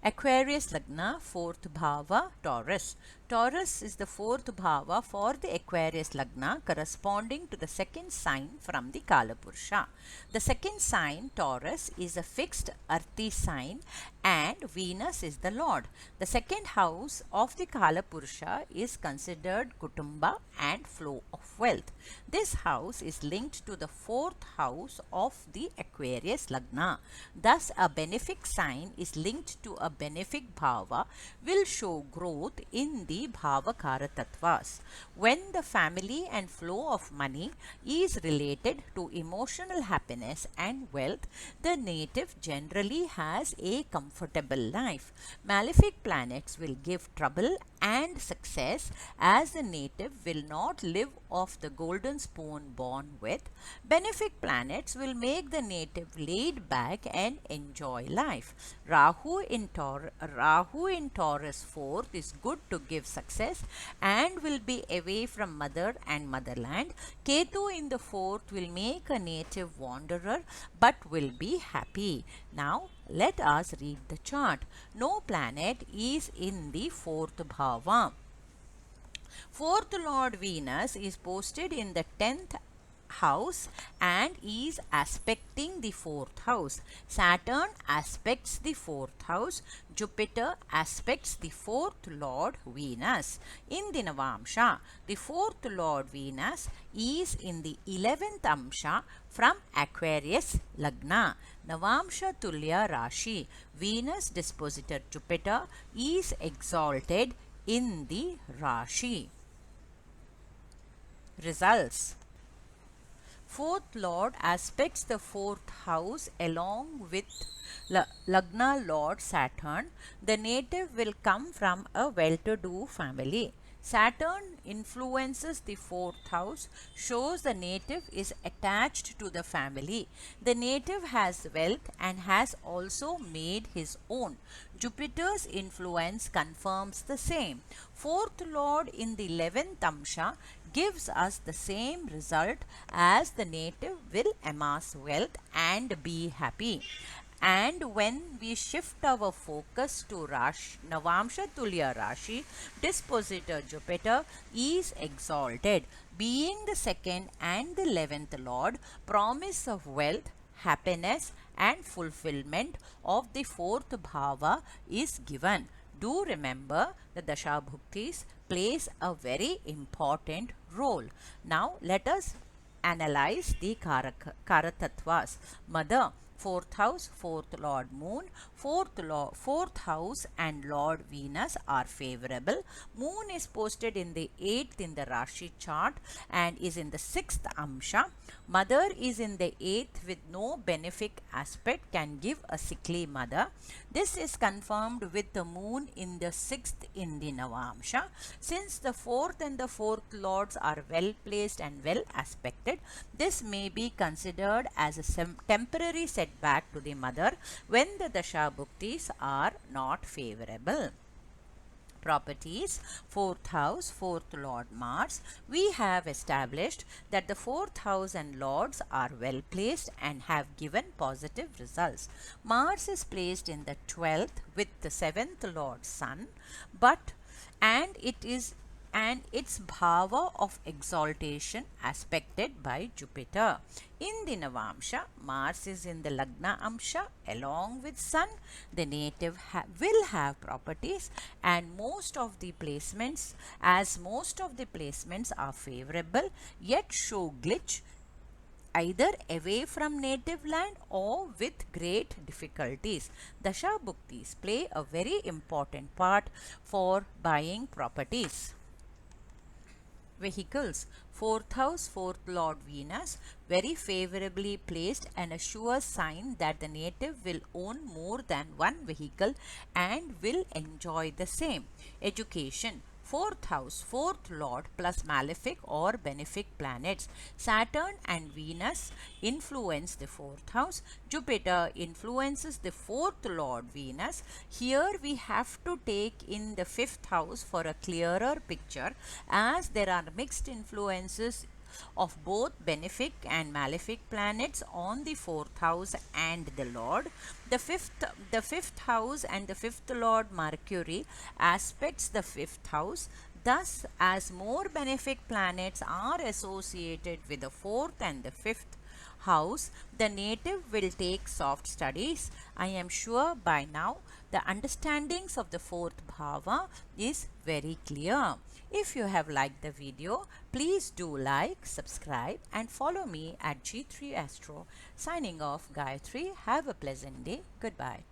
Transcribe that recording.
Aquarius Lagna, 4th Bhava, Taurus. Taurus is the 4th Bhava for the Aquarius Lagna, corresponding to the second sign from the Kalapurusha. The second sign, Taurus, is a fixed Earthy sign and Venus is the Lord. The second house of the Kalapurusha is considered Kutumba and flow of wealth. This house is linked to the 4th house of the Aquarius Lagna. Thus, a benefic sign is linked to a benefic bhava will show growth in the bhavakara tattvas. When the family and flow of money is related to emotional happiness and wealth, the native generally has a comfortable life. Malefic planets will give trouble and success, as the native will not live off the golden spoon born with. Benefic planets will make the native laid back and enjoy life. Rahu in Taurus 4th is good to give success and will be away from mother and motherland. Ketu in the 4th will make a native wanderer but will be happy. Now let us read the chart. No planet is in the 4th bhava. 4th Lord Venus is posted in the 10th house and is aspecting the 4th house. Saturn aspects the 4th house. Jupiter aspects the 4th Lord Venus. In the Navamsha, the 4th Lord Venus is in the 11th Amsha from Aquarius Lagna. Navamsha Tulya Rashi. Venus dispositor Jupiter is exalted in the Rashi. Results. 4th Lord aspects the 4th house along with Lagna Lord Saturn. The native will come from a well-to-do family. Saturn influences the 4th house, shows the native is attached to the family. The native has wealth and has also made his own. Jupiter's influence confirms the same. 4th Lord in the 11th Amsha gives us the same result, as the native will amass wealth and be happy. And when we shift our focus to Navamsha Tulya Rashi, dispositor Jupiter is exalted. Being the 2nd and the 11th Lord, promise of wealth, happiness and fulfillment of the 4th bhava is given. Do remember the Dasha Bhuktis plays a very important role. Now let us analyze the Karatattvas. Mother, 4th house, 4th Lord Moon, 4th house and Lord Venus are favorable. Moon is posted in the 8th in the Rashi chart and is in the 6th Amsha. Mother is in the 8th with no benefic aspect, can give a sickly mother. This is confirmed with the moon in the 6th in the Navamsha. Since the 4th and the 4th lords are well placed and well aspected, this may be considered as a temporary setback to the mother when the Dasha Bhuktis are not favorable. Properties: 4th house, 4th Lord Mars. We have established that the 4th house and lords are well placed and have given positive results. Mars is placed in the 12th with the 7th Lord Sun, and its bhava of exaltation aspected by Jupiter. In the Navamsha, Mars is in the Lagna Amsha along with Sun. The native will have properties, and most of the placements are favorable yet show glitch, either away from native land or with great difficulties. Dasha Bhuktis play a very important part for buying properties. Vehicles: 4th house, 4th Lord Venus, very favorably placed and a sure sign that the native will own more than one vehicle and will enjoy the same. Education: 4th house, 4th Lord plus malefic or benefic planets. Saturn and Venus influence the 4th house. Jupiter influences the 4th Lord Venus. Here we have to take in the 5th house for a clearer picture, as there are mixed influences of both benefic and malefic planets on the fourth house and the Lord. The fifth house and the fifth Lord Mercury aspects the fifth house. Thus, as more benefic planets are associated with the fourth and the fifth house, the native will take soft studies. I am sure by now the understandings of the fourth bhava is very clear. If you have liked the video, please do like, subscribe and follow me at G3 Astro. Signing off, Gayatri. Have a pleasant day. Goodbye.